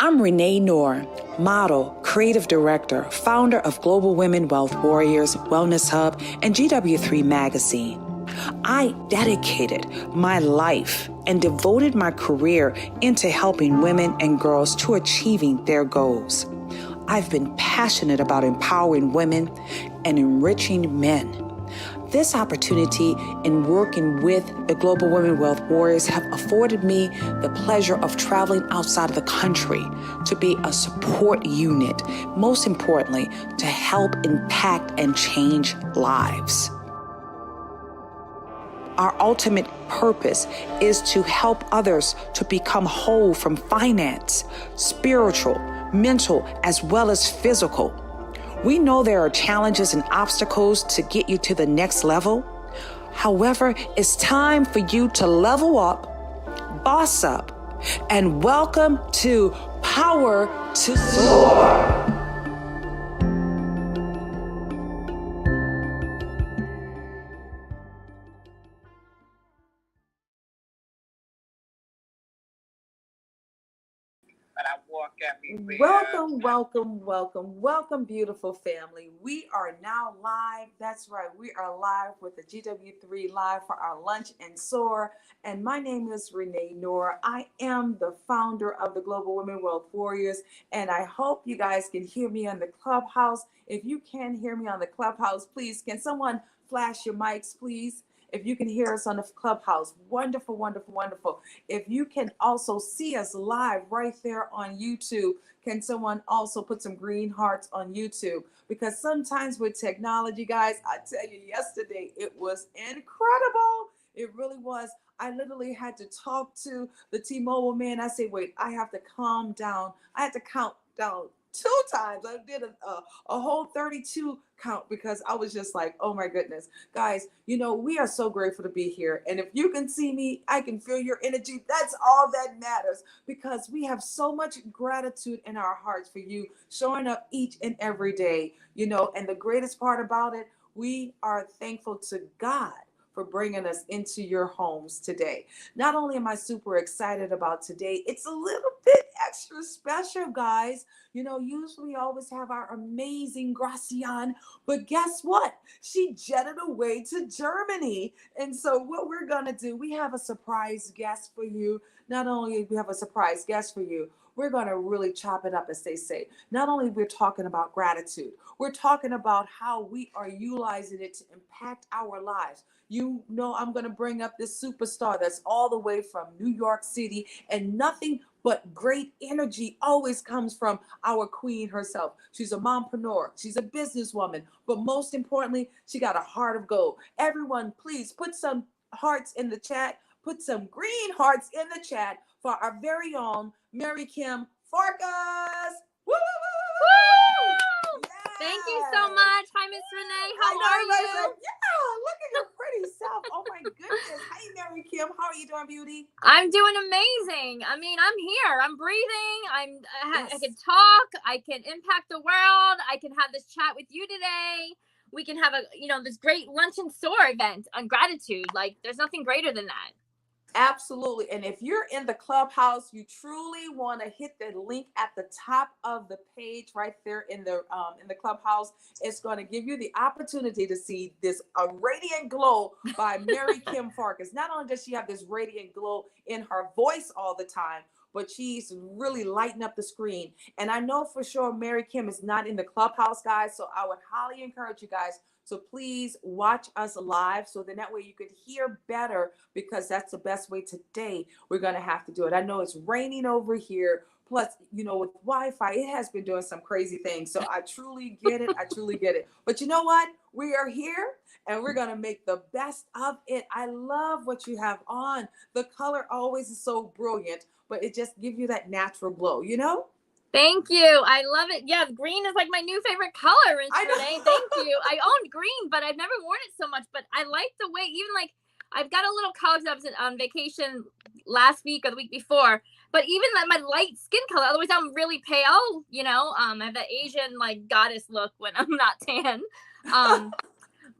I'm Renee Noor, model, creative director, founder of Global Women Wealth Warriors, Wellness Hub, and GW3 Magazine. I dedicated my life and devoted my career into helping women and girls to achieving their goals. I've been passionate about empowering women and enriching men. This opportunity in working with the Global Women Wealth Warriors have afforded me the pleasure of traveling outside of the country to be a support unit, most importantly, to help impact and change lives. Our ultimate purpose is to help others to become whole from finance, spiritual, mental, as well as physical. We know there are challenges and obstacles to get you to the next level. However, it's time for you to level up, boss up, and welcome to Power to Soar. Welcome, beautiful family. We are now live. That's right. We are live with the GW3 Live for our Lunch and Soar. And my name is Renee Noor. I am the founder of the Global Women Wealth Warriors. And I hope you guys can hear me on the Clubhouse. If you can hear me on the Clubhouse, please, can someone flash your mics, please? If you can hear us on the Clubhouse, wonderful, wonderful, wonderful. If you can also see us live right there on YouTube, can someone also put some green hearts on YouTube? Because sometimes with technology, guys, I tell you, yesterday it was incredible. It really was. I literally had to talk to the T-Mobile man. I said, wait, I have to calm down. I had to count down 2 times. I did a whole 32 count because I was just like, oh my goodness. Guys, you know, we are so grateful to be here. And if you can see me, I can feel your energy. That's all that matters, because we have so much gratitude in our hearts for you showing up each and every day, you know, and the greatest part about it, we are thankful to God for bringing us into your homes today. Not only am I super excited about today, it's a little bit extra special, guys. You know, usually we always have our amazing Gracian, but guess what? She jetted away to Germany. And so what we're gonna do, we have a surprise guest for you. Not only do we have a surprise guest for you, we're going to really chop it up, as they say. Not only we're talking about gratitude, we're talking about how we are utilizing it to impact our lives. You know, I'm going to bring up this superstar that's all the way from New York City, and nothing but great energy always comes from our queen herself. She's a mompreneur. She's a businesswoman. But most importantly, she got a heart of gold. Everyone, please put some hearts in the chat. Put some green hearts in the chat for our very own Mary Kim Farkas. Woo! Woo! Yes. Thank you so much. Hi, Miss Renee. How are you? Yeah, look at your pretty self. Oh my goodness. Hey, Mary Kim. How are you doing, beauty? I'm doing amazing. I mean, I'm here. I'm breathing. I can talk. I can impact the world. I can have this chat with you today. We can have this great lunch and soar event on gratitude. Like, there's nothing greater than that. Absolutely. And if you're in the clubhouse, you truly want to hit the link at the top of the page right there in the clubhouse. It's going to give you the opportunity to see this radiant glow by Mary Kim Farkas. Not only does she have this radiant glow in her voice all the time, but she's really lighting up the screen. And I know for sure Mary Kim is not in the clubhouse, guys. So I would highly encourage you guys. So please watch us live so then that way you could hear better, because that's the best way. Today we're going to have to do it. I know it's raining over here. Plus, you know, with Wi-Fi, it has been doing some crazy things. So I truly get it. I truly get it. But you know what? We are here and we're going to make the best of it. I love what you have on. The color always is so brilliant, but it just gives you that natural glow, you know? Thank you. I love it. Yeah, green is like my new favorite color, Renee. Thank you. I own green, but I've never worn it so much. But I like the way, even like I've got a little color because I was on vacation last week or the week before. But even like my light skin color, otherwise I'm really pale. You know, I have that Asian like goddess look when I'm not tan.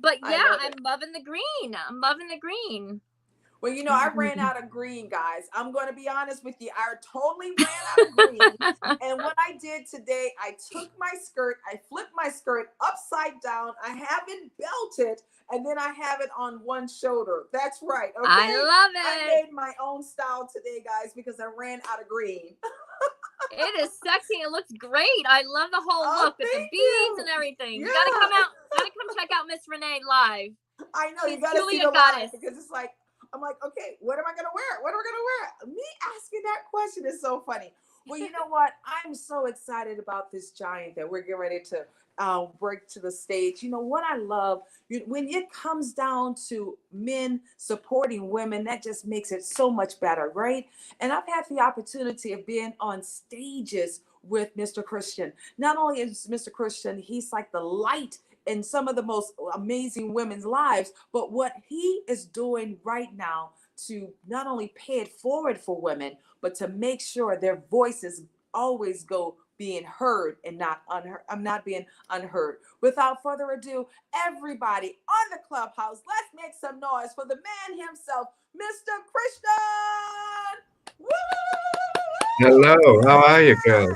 But yeah, I'm loving the green. I'm loving the green. Well, you know, I ran out of green, guys. I'm going to be honest with you. I totally ran out of green. And what I did today, I took my skirt, I flipped my skirt upside down. I have it belted, and then I have it on one shoulder. That's right. Okay? I love it. I made my own style today, guys, because I ran out of green. It is sexy. It looks great. I love the whole look with the beads and everything. Yeah. You gotta come out. Gotta come check out Miss Renee live. I know. You gotta see the live, because it's like, I'm like, okay, what am I going to wear? What am I going to wear? Me asking that question is so funny. Well, you know what? I'm so excited about this giant that we're getting ready to break to the stage. You know what I love? When it comes down to men supporting women, that just makes it so much better, right? And I've had the opportunity of being on stages with Mr. Christian. Not only is Mr. Christian, he's like the light in some of the most amazing women's lives, but what he is doing right now to not only pay it forward for women, but to make sure their voices always go being heard and not unheard. I'm not being unheard. Without further ado, everybody on the clubhouse, let's make some noise for the man himself, Mr. Christian. Woo! Hello, how are you, girls?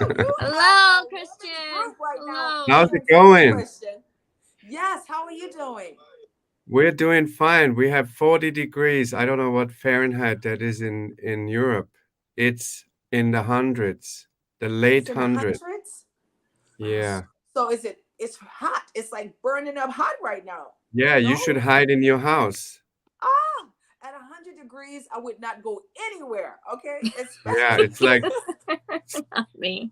Hello, Christian. Hello. How's it going? Yes, how are you doing? We're doing fine. We have 40 degrees. I don't know what Fahrenheit that is in Europe. It's in the hundreds, the late hundreds. Yeah. So it's hot. It's like burning up hot right now. Yeah, you should hide in your house. At 100 degrees, I would not go anywhere. Okay. Yeah, it's like not me.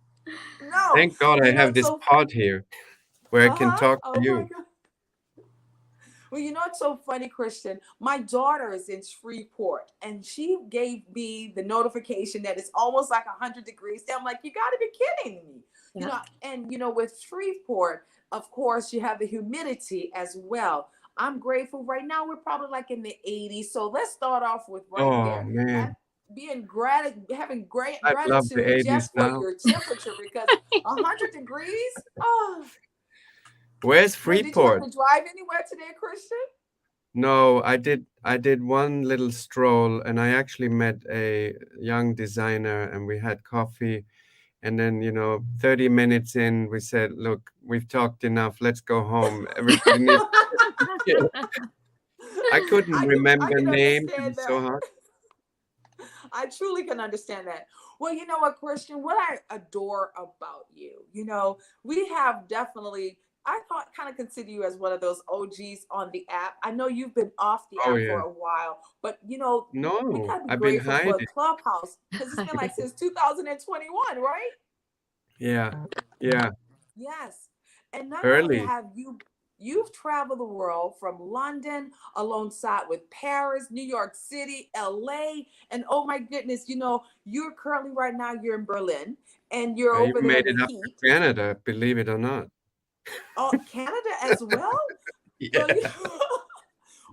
No. Thank God I have this pod here where I can talk to you. Well, you know, it's so funny, Christian. My daughter is in Shreveport, and she gave me the notification that it's almost like 100 degrees. I'm like, you got to be kidding me. Yeah. You know, and you know, with Shreveport, of course, you have the humidity as well. I'm grateful. Right now, we're probably like in the 80s. So let's start off with there. Man. Having great gratitude just for your temperature, because 100 degrees. Oh. Where's Freeport? Did you have to drive anywhere today, Christian? No, I did one little stroll, and I actually met a young designer, and we had coffee. And then, you know, 30 minutes in, we said, look, we've talked enough. Let's go home. Everybody needs I couldn't remember names. It was so hard. I truly can understand that. Well, you know what, Christian, what I adore about you, you know, we have definitely, I kind of consider you as one of those OGs on the app. I know you've been off the app for a while, but you know, we gotta be grateful for Clubhouse, because it's been like since 2021, right? Yeah. Yes. And not only have you've traveled the world from London alongside with Paris, New York City, LA, and oh my goodness, you know, you're currently right now you're in Berlin, and you're over there in the heat. Canada, believe it or not. Oh, Canada as well? Yeah.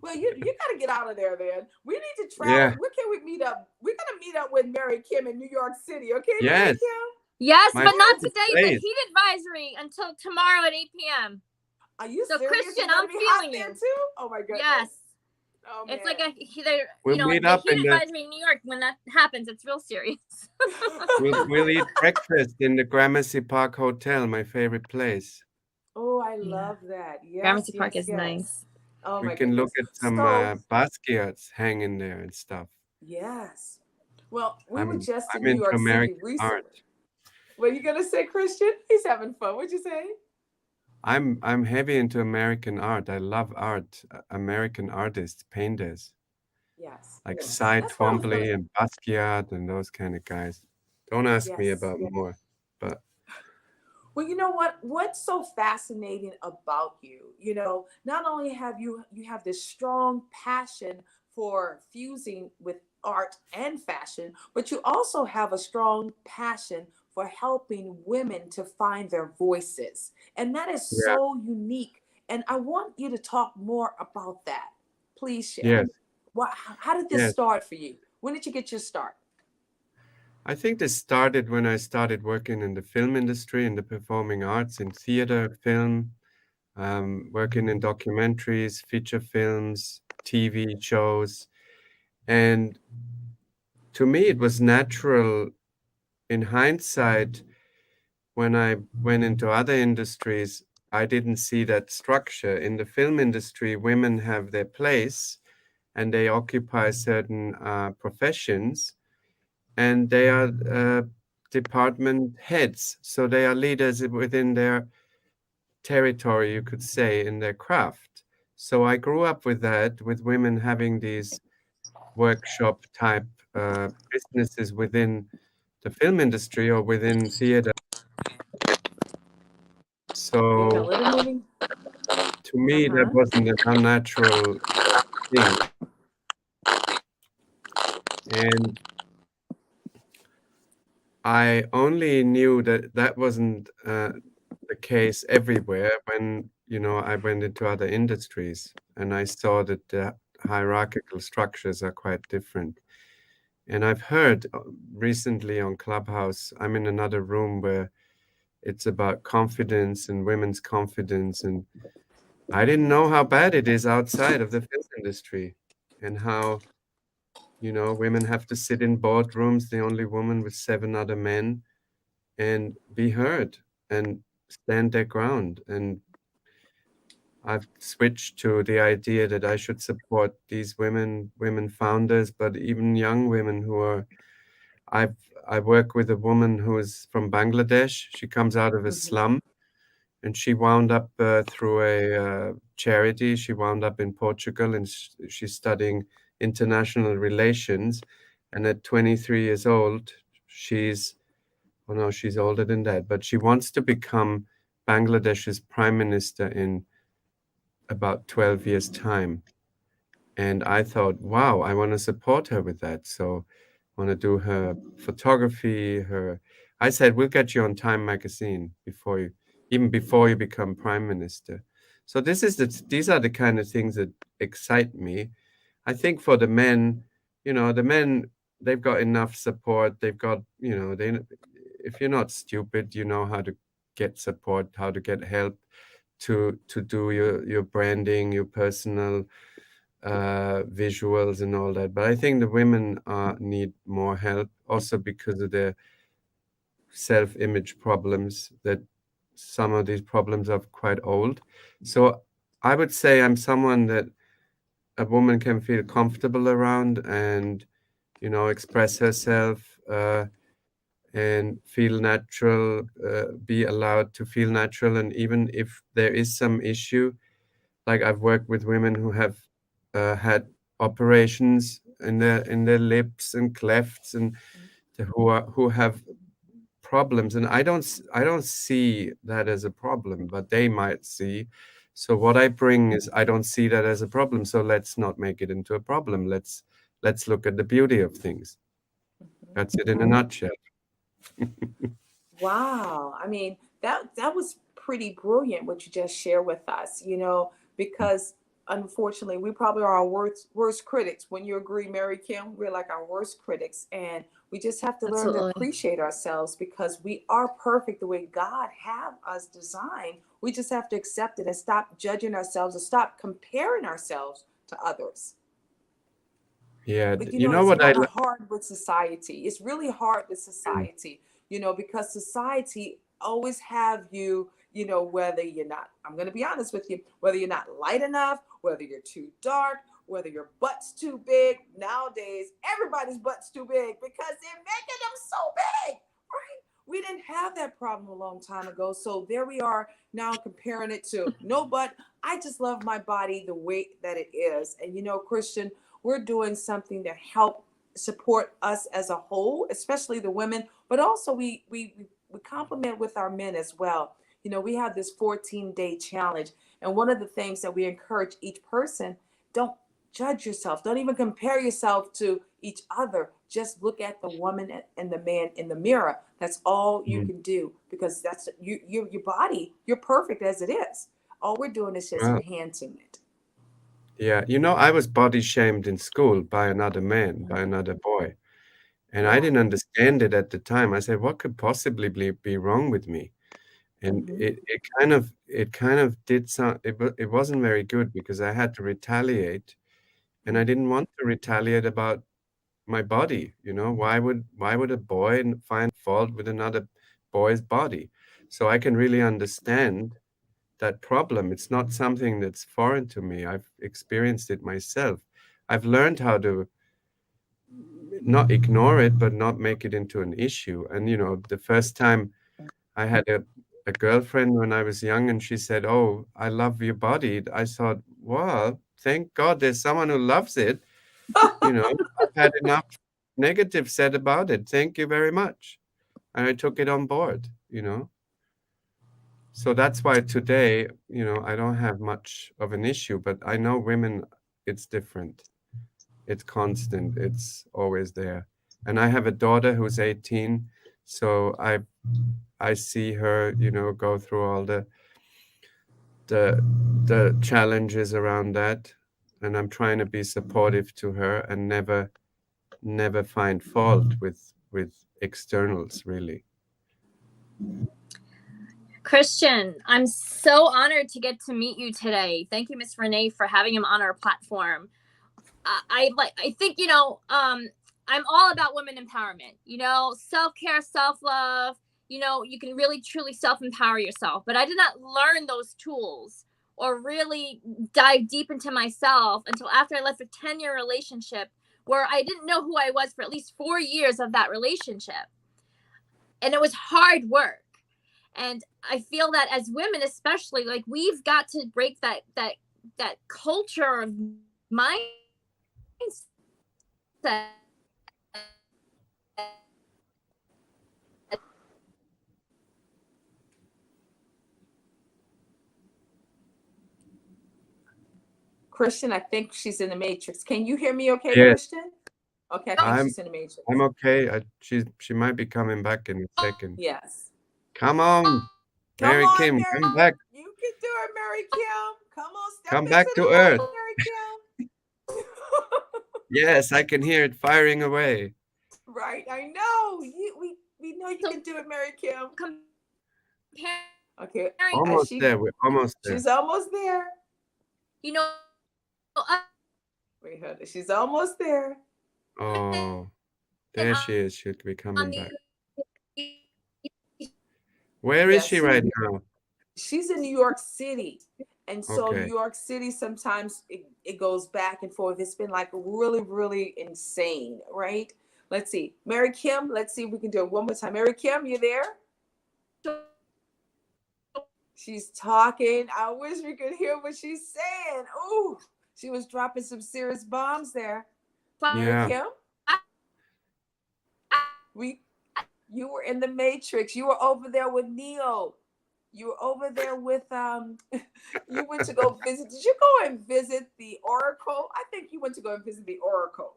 Well, you got to get out of there, man. We need to travel. Yeah. Where can we meet up? We're going to meet up with Mary Kim in New York City, okay? Yes. Mary Kim? Yes, but not today. The heat advisory until tomorrow at 8 p.m. Are you serious? So, Christian, I'm feeling you. Too? Oh, my goodness. Yes. Oh It's like man. We'll meet the up heat in the advisory in New York. When that happens, it's real serious. we'll eat breakfast in the Gramercy Park Hotel, my favorite place. Oh, I Yeah. love that. Yes, Gramercy Park yes, is yes. nice. Oh We my can look goodness. at some So, Basquiat's hanging there and stuff. yes. Well, we were I'm just in I'm New into York City American art. recently. What are you gonna say, Christian? He's having fun. What'd you say? I'm heavy into American art. I love art, American artists, painters Yes, like yes. Cy That's what I was gonna. Twombly and Basquiat and those kind of guys. Don't ask me Yes. about more, but Well, you know what? What's so fascinating about you? Not only have you have this strong passion for fusing with art and fashion, but you also have a strong passion for helping women to find their voices. And that is yeah, so unique. And I want you to talk more about that. Please share. yes, How did this yes. start for you? When did you get your start? I think this started when I started working in the film industry, in the performing arts, in theater, film, working in documentaries, feature films, TV shows. And to me, it was natural in hindsight when I went into other industries. I didn't see that structure. In the film industry, women have their place and they occupy certain professions, and they are department heads. So they are leaders within their territory, you could say, in their craft. So I grew up with that, with women having these workshop type businesses within the film industry or within theater. Getting a So little moving. to me, that Uh-huh. wasn't an unnatural thing. And I only knew that that wasn't the case everywhere when, I went into other industries and I saw that the hierarchical structures are quite different. And I've heard recently on Clubhouse, I'm in another room where it's about confidence and women's confidence. And I didn't know how bad it is outside of the film industry and how, women have to sit in boardrooms, the only woman with 7 other men, and be heard and stand their ground. And I've switched to the idea that I should support these women founders, but even young women who are. I've I work with a woman who is from Bangladesh. She comes out of a Mhm. slum, and she wound up through a charity. She wound up in Portugal, and she's studying international relations. And at 23 years old, she's oh no, she's older than that, but she wants to become Bangladesh's prime minister in about 12 years' time. And I thought, wow, I want to support her with that. So I want to do her photography, I said, we'll get you on Time magazine even before you become prime minister. So these are the kind of things that excite me. I think for the men, the men, they've got enough support. They've got, if you're not stupid, you know how to get support, how to get help to do your branding, your personal visuals and all that. But I think the women need more help also because of their self-image problems, that some of these problems are quite old. So I would say I'm someone that a woman can feel comfortable around and, express herself and feel natural, be allowed to feel natural. And even if there is some issue, like I've worked with women who have had operations in their lips and clefts, and who have problems, and I don't see that as a problem, but they might see. So what I bring is I don't see that as a problem. So let's not make it into a problem. Let's look at the beauty of things. That's it in a nutshell. Wow. I mean, that was pretty brilliant what you just shared with us, because unfortunately we probably are our worst critics. When you agree, Mary Kim, we're like our worst critics. And we just have to learn to Absolutely. appreciate ourselves because we are perfect the way God have us designed. We just have to accept it and stop judging ourselves and stop comparing ourselves to others. Yeah, But you know it's what I kind of hard with society. It's really hard with society, because society always have you, whether you're not, I'm going to be honest with you, whether you're not light enough, whether you're too dark, whether your butt's too big. Nowadays, everybody's butt's too big because they're making them so big, right? We didn't have that problem a long time ago. So there we are now comparing it to no butt. I just love my body the way that it is. And, Christian, we're doing something to help support us as a whole, especially the women, but also we complement with our men as well. We have this 14-day challenge, and one of the things that we encourage each person: don't judge yourself, don't even compare yourself to each other. Just look at the woman and the man in the mirror. That's all you can do, because that's your body. You're perfect as it is. All we're doing is just well, enhancing it. yeah, I was body shamed in school by another man, by another boy, and I Yeah. didn't understand it at the time. I said, what could possibly be wrong with me? And Hmm. it kind of did some it wasn't very good because I had to retaliate, and I didn't want to retaliate about my body. Why would a boy find fault with another boy's body? So I can really understand that problem. It's not something that's foreign to me. I've experienced it myself. I've learned how to not ignore it, but not make it into an issue. And the first time I had a girlfriend when I was young, and she said, "Oh, I love your body." I thought, well, thank God there's someone who loves it. I've had enough negative said about it. Thank you very much. And I took it on board. So that's why today, I don't have much of an issue, but I know women, it's different. It's constant. It's always there. And I have a daughter who's 18, so I see her, go through all the challenges around that, and I'm trying to be supportive to her and never find fault with externals, really. Christian, I'm so honored to get to meet you today. Thank you, Miss Renee, for having him on our platform. I think I'm all about women empowerment. Self-care, self-love. You can really truly self-empower yourself. But I did not learn those tools or really dive deep into myself until after I left a 10-year relationship where I didn't know who I was for at least 4 years of that relationship. And it was hard work. And I feel that as women, especially, like, we've got to break that culture of mindset. Christian, I think she's in the matrix. Can you hear me okay, Yes, Christian? Okay, I think I'm she's in the matrix. I'm okay. She might be coming back in a second. Yes. Come on, Come Mary on, Kim, come Mary. back. You can do it, Mary Kim. Come on, step Come into back the to Earth. light, Mary Kim. Yes, I can hear it firing away. Right, I know. We know you can do it, Mary Kim. Okay, Almost there. We're almost there. she's almost there. You know, Wait, hold on. She's almost there. Oh, there she is. She'll be coming back. Where is Yes, she right now? she's in New York City. And so New Okay. York City, sometimes it goes back and forth. It's been like really, really insane, right? Let's see. Mary Kim, let's see if we can do it one more time. Mary Kim, you there? She's talking. I wish we could hear what she's saying. Ooh, she was dropping some serious bombs there. Mary Yeah. Kim, you were in the Matrix. You were over there with Neo. You were over there with you went to go visit. Did you go and visit the Oracle? I think you went to go and visit the Oracle.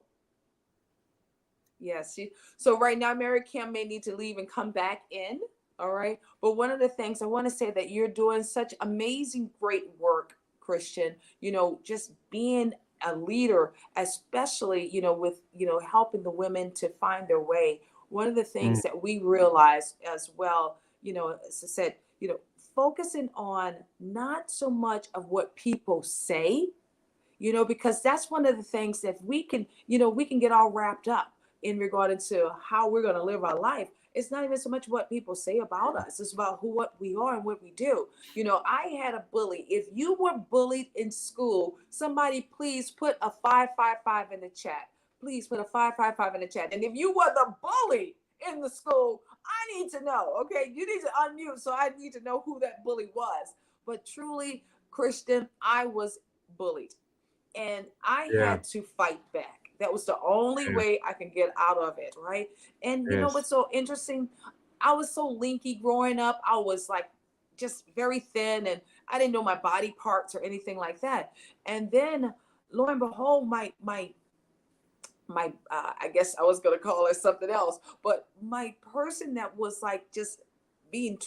Yes. So right now, Mary Kim may need to leave and come back in. All right. But one of the things I want to say that you're doing such amazing, great work, Christian, just being a leader, especially, with, helping the women to find their way. One of the things that we realize as well, as I said, focusing on not so much of what people say, because that's one of the things that we can, we can get all wrapped up in regard to how we're going to live our life. It's not even so much what people say about us. It's about what we are and what we do. I had a bully. If you were bullied in school, somebody please put a 555 in the chat. Please put a 555 in the chat. And if you were the bully in the school, I need to know, okay? You need to unmute, so I need to know who that bully was. But truly, Christian, I was bullied. And I had to fight back. That was the only way I can get out of it, right? And you know what's so interesting? I was so linky growing up. I was like just very thin, and I didn't know my body parts or anything like that. And then, lo and behold, my I guess I was gonna call it something else, but my person that was like just being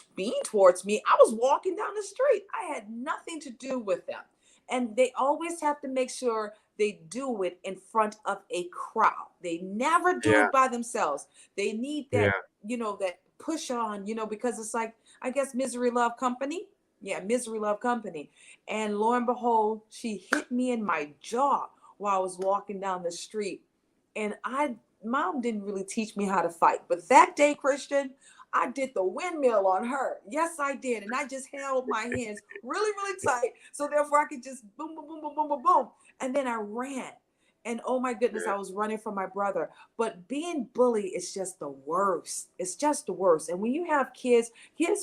towards me, I was walking down the street. I had nothing to do with them. And they always have to make sure they do it in front of a crowd. They never do it by themselves. They need that, that push on, because it's like, I guess, misery love company. Yeah, misery love company. And lo and behold, she hit me in my jaw while I was walking down the street. And mom didn't really teach me how to fight. But that day, Christian, I did the windmill on her. Yes, I did. And I just held my hands really, really tight. So therefore I could just boom, boom, boom, boom, boom, boom, boom. And then I ran. And oh my goodness, I was running from my brother. But being bullied is just the worst. It's just the worst. And when you have kids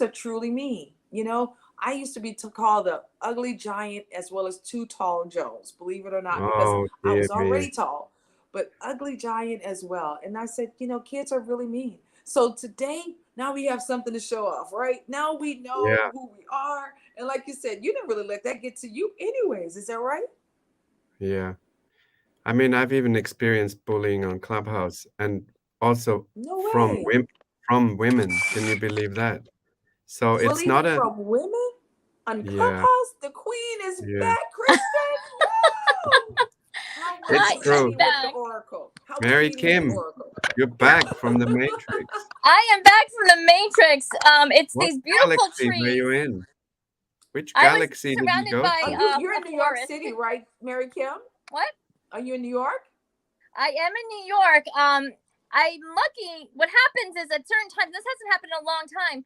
are truly mean. I used to be called the ugly giant as well as Too Tall Jones, believe it or not, because I was already tall, but ugly giant as well. And I said, kids are really mean. So today, now we have something to show off, right? Now we know who we are. And like you said, you didn't really let that get to you anyways. Is that right? Yeah. I mean, I've even experienced bullying on Clubhouse, and also from women. Can you believe that? So bullying it's not from women on Clubhouse? The queen is back, Kristen. It's true. Mary Kim, you're back from the Matrix. I am back from the Matrix. It's these beautiful galaxy trees. Were you in? Which galaxy did you go to? You're in New York City, right, Mary Kim? What? Are you in New York? I am in New York. I'm lucky. What happens is at certain times, this hasn't happened in a long time,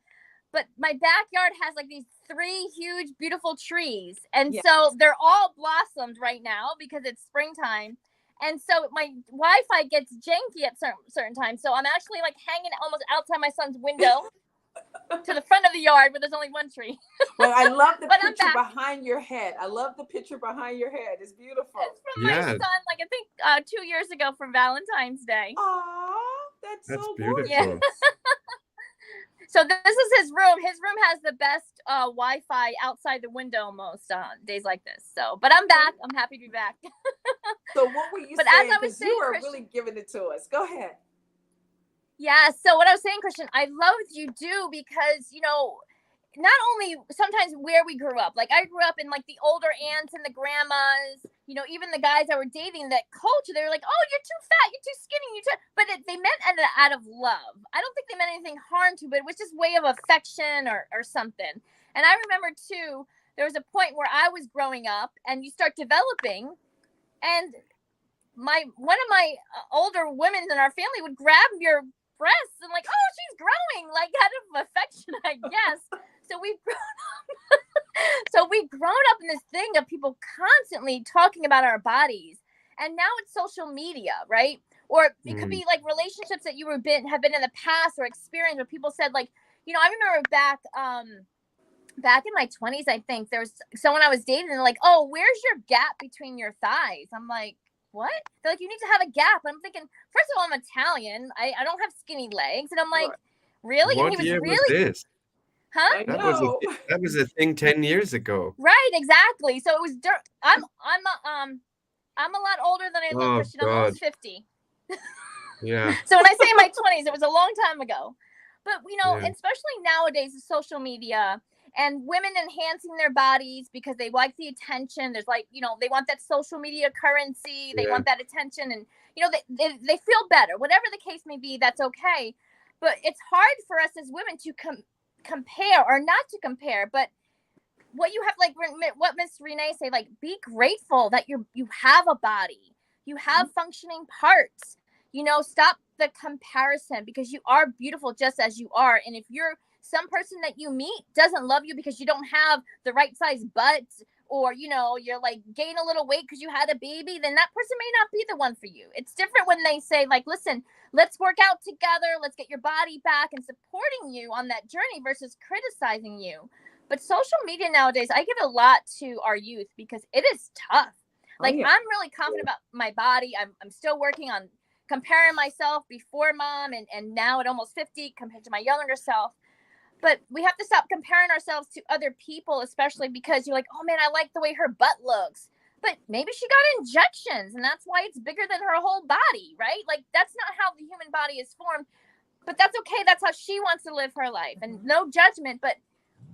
but my backyard has like these 3 huge, beautiful trees. And so they're all blossomed right now because it's springtime. And so my Wi-Fi gets janky at certain times. So I'm actually like hanging almost outside my son's window to the front of the yard where there's only 1 tree. Well, I love the picture behind your head. I love the picture behind your head. It's beautiful. It's from my son, like I think 2 years ago for Valentine's Day. Aw, that's so beautiful. Yeah. So this is his room. His room has the best Wi-Fi outside the window most days like this. So, but I'm back. I'm happy to be back. So what were you saying? Because you were really giving it to us. Go ahead. Yeah. So what I was saying, Christian, I love what you do because, not only sometimes where we grew up, like I grew up in like the older aunts and the grandmas, even the guys that were dating that culture, they were like, oh, you're too fat, you're too skinny, but they meant it out of love. I don't think they meant anything harm to, but it was just way of affection or something. And I remember too, there was a point where I was growing up and you start developing, and one of my older women in our family would grab your breasts and like, oh, she's growing, like out of affection, I guess. So we've grown up in this thing of people constantly talking about our bodies. And now it's social media, right? Or it could be like relationships that you have been in the past or experienced where people said like, I remember back in my 20s, I think there was someone I was dating and like, oh, where's your gap between your thighs? I'm like, what? They're like, you need to have a gap. I'm thinking, first of all, I'm Italian. I don't have skinny legs. And I'm like, really? What and he year was this? Huh? That was a thing 10 years ago. Right, exactly. So it was I'm a lot older than I look, Christian. I'm almost 50. Yeah. So when I say in my 20s, it was a long time ago. But especially nowadays with social media and women enhancing their bodies because they like the attention. There's like, they want that social media currency. They want that attention, and they feel better. Whatever the case may be, that's okay. But it's hard for us as women to compare, or not to compare, but what you have, like what Miss Renee say, like be grateful that you have a body, you have functioning parts. You know, stop the comparison, because you are beautiful just as you are. And if you're some person that you meet doesn't love you because you don't have the right size butt, or you know, you're like gain a little weight because you had a baby, then that person may not be the one for you. It's different when they say like, listen, let's work out together, let's get your body back, and supporting you on that journey versus criticizing you. But social media nowadays, I give a lot to our youth because it is tough. Like, I'm really confident about my body. I'm still working on comparing myself before mom and now at almost 50 compared to my younger self. But we have to stop comparing ourselves to other people, especially because you're like, oh man, I like the way her butt looks. But maybe she got injections and that's why it's bigger than her whole body, right? Like, that's not how the human body is formed. But that's okay. That's how she wants to live her life. And no judgment, but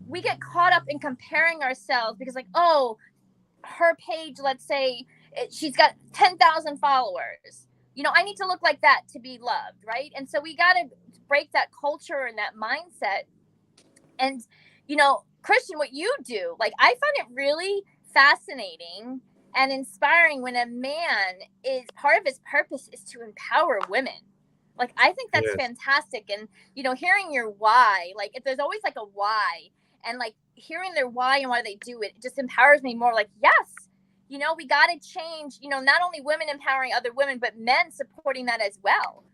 we get caught up in comparing ourselves because, like, oh, her page, let's say she's got 10,000 followers. You know, I need to look like that to be loved, right? And so we got to break that culture and that mindset. And, you know, Christian, what you do, like, I find it really fascinating and inspiring when a man is part of his purpose is to empower women. Like, I think that's fantastic. And, you know, hearing your why, like, if there's always like a why, and like hearing their why and why they do it, it just empowers me more. Like, yes, you know, we got to change, you know, not only women empowering other women, but men supporting that as well.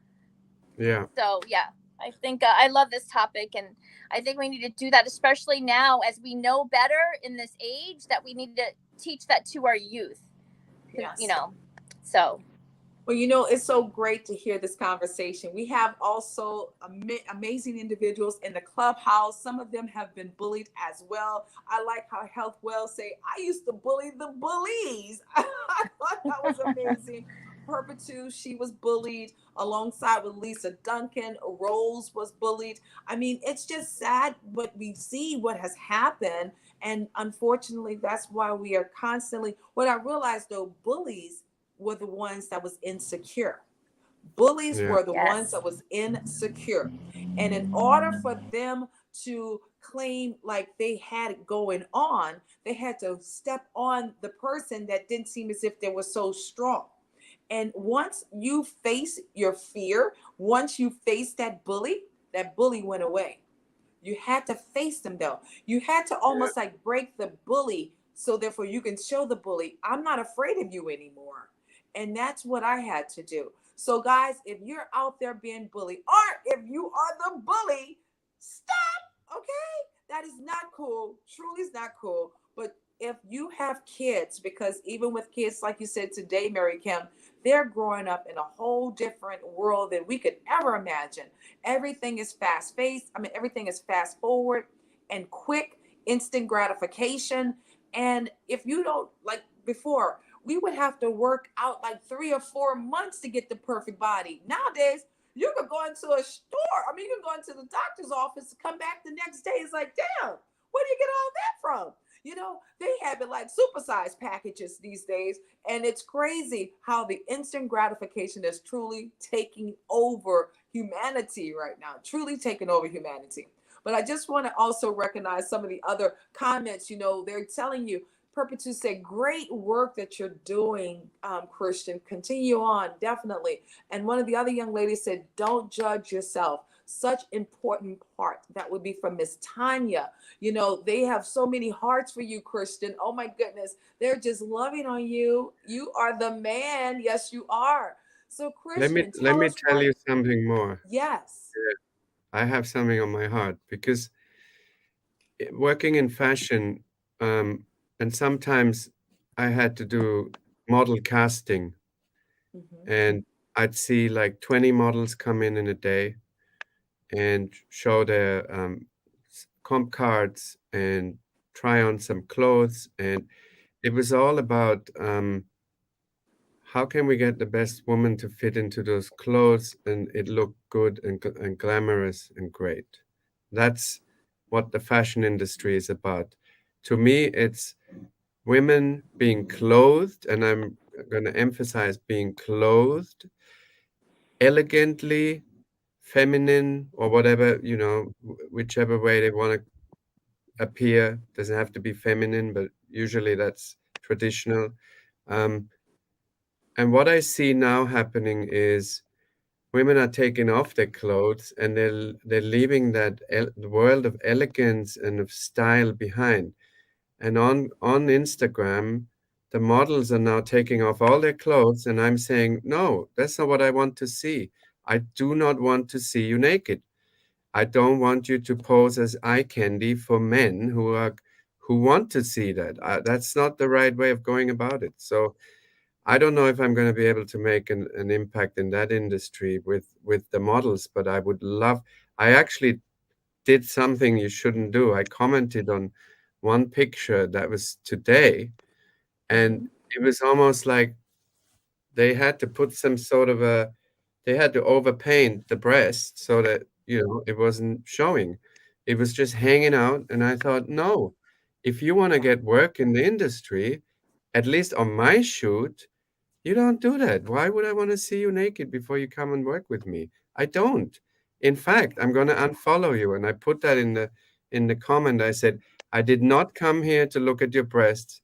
Yeah. So, yeah, I think I love this topic. And I think we need to do that, especially now as we know better in this age, that we need to teach that to our youth. Yes. You know, so. Well, you know, it's so great to hear this conversation. We have also amazing individuals in the clubhouse. Some of them have been bullied as well. I like how Health Well say, I used to bully the bullies. I thought that was amazing. Perpetu, she was bullied alongside with Lisa Duncan. Rose was bullied. I mean, it's just sad, but we see what has happened. And unfortunately, that's why we are constantly, what I realized though, bullies were the ones that was insecure. Bullies were the ones that was insecure. And in order for them to claim like they had it going on, they had to step on the person that didn't seem as if they were so strong. And once you face your fear, once you face that bully went away. You had to face them though. You had to almost like break the bully, so therefore you can show the bully, I'm not afraid of you anymore. And that's what I had to do. So guys, if you're out there being bullied, or if you are the bully, stop, okay? That is not cool. Truly is not cool. But if you have kids, because even with kids, like you said today, Mary Kim, they're growing up in a whole different world than we could ever imagine. Everything is fast paced. I mean, everything is fast forward and quick, instant gratification. And if you don't, like before, we would have to work out like 3 or 4 months to get the perfect body. Nowadays, you could go into a store. I mean, you can go into the doctor's office, come back the next day. It's like, damn, where do you get all that from? You know, they have it like supersized packages these days. And it's crazy how the instant gratification is truly taking over humanity right now, truly taking over humanity. But I just want to also recognize some of the other comments. You know, they're telling you, Perpetu said, great work that you're doing, Christian. Continue on, definitely. And one of the other young ladies said, don't judge yourself. Such important part. That would be from Miss Tanya. You know, they have so many hearts for you, Christian. Oh my goodness. They're just loving on you. You are the man. Yes, you are. So Christian, let me tell you something more. Yes. I have something on my heart, because working in fashion, and sometimes I had to do model casting, and I'd see like 20 models come in a day and show their comp cards and try on some clothes. And it was all about how can we get the best woman to fit into those clothes and it look good and glamorous and great. That's what the fashion industry is about. To me, it's women being clothed, and I'm going to emphasize being clothed elegantly, feminine, or whatever, you know, whichever way they want appear. Doesn't have to be feminine, but usually that's traditional. Um, and what I see now happening is women are taking off their clothes and they're leaving that the world of elegance and of style behind. And on Instagram, the models are now taking off all their clothes, and I'm saying, no, that's not what I want to see. I do not want to see you naked. I don't want you to pose as eye candy for men who want to see that. That's not the right way of going about it. So I don't know if I'm going to be able to make an impact in that industry with the models, but I would love. I actually did something you shouldn't do. I commented on one picture that was today, and it was almost like they had to put some sort of a they had to overpaint the breast so that, it wasn't showing. It was just hanging out, and I thought, no, if you want to get work in the industry, at least on my shoot, you don't do that. Why would I want to see you naked before you come and work with me? I don't. In fact, I'm going to unfollow you. And I put that in the comment. I said, I did not come here to look at your breasts.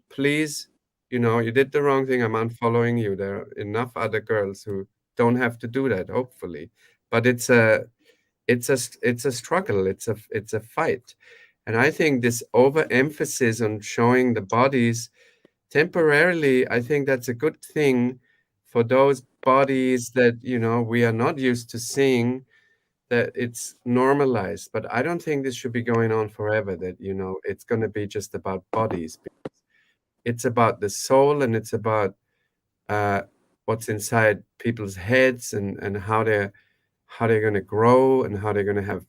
Please, you did the wrong thing. I'm unfollowing you. There are enough other girls who don't have to do that, hopefully. But it's a struggle. It's a fight. And I think this overemphasis on showing the bodies temporarily, I think that's a good thing for those bodies that, we are not used to seeing, that it's normalized. But I don't think this should be going on forever, that, it's going to be just about bodies. It's about the soul, and it's about uh, what's inside people's heads, and how they're going to grow, and how they're going to have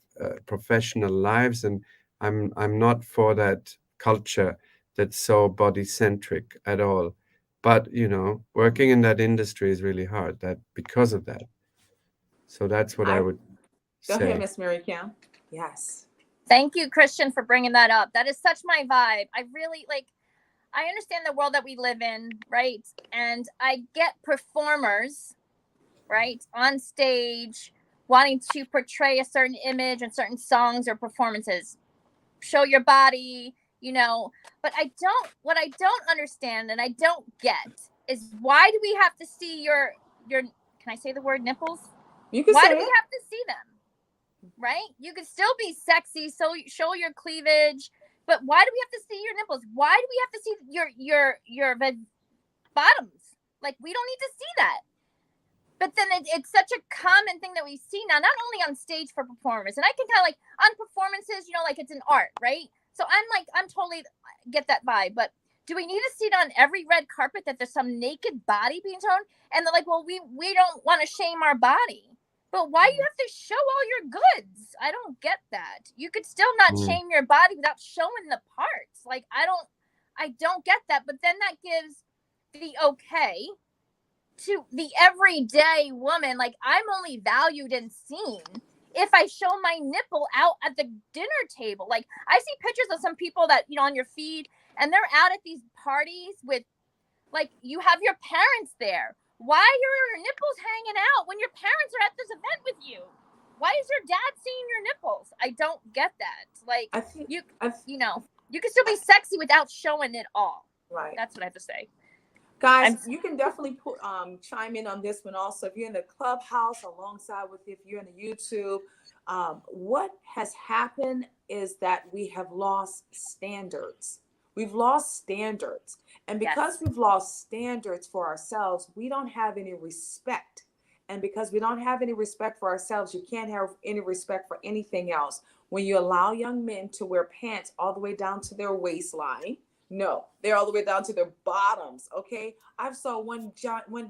professional lives. And I'm not for that culture that's so body centric at all. But working in that industry is really hard, that because of that. So that's what I I would Go ahead, say. Miss Mary Kim. Yes. Thank you, Christian, for bringing that up. That is such my vibe. I really I understand the world that we live in, right? And I get performers, right, on stage wanting to portray a certain image and certain songs or performances. Show your body, but what I don't understand and I don't get is, why do we have to see your can I say the word nipples? You can Why say do we it. have to see them? Right? You can still be sexy, so show your cleavage, but why do we have to see your nipples? Why do we have to see your bottoms? Like, we don't need to see that. But then it's such a common thing that we see now, not only on stage for performers, and I can kind of on performances, like it's an art, right? So I'm totally get that vibe, but do we need to see it on every red carpet that there's some naked body being shown? And they're like, well, we don't want to shame our body. But why you have to show all your goods? I don't get that. You could still not Mm. shame your body without showing the parts. I don't get that. But then that gives the okay to the everyday woman. Like, I'm only valued and seen if I show my nipple out at the dinner table. Like, I see pictures of some people that, on your feed, and they're out at these parties with, you have your parents there. Why are your nipples hanging out when your parents are at this event with you? Why is your dad seeing your nipples? I don't get that. I think you can still be sexy without showing it all. right. That's what I have to say. Guys, you can definitely put chime in on this one also. If you're in the Clubhouse, alongside with if you're in the YouTube, what has happened is that we have lost standards. We've lost standards. And because we've lost standards for ourselves, we don't have any respect. And because we don't have any respect for ourselves, you can't have any respect for anything else. When you allow young men to wear pants all the way down to their waistline, no, they're all the way down to their bottoms. Okay, I saw one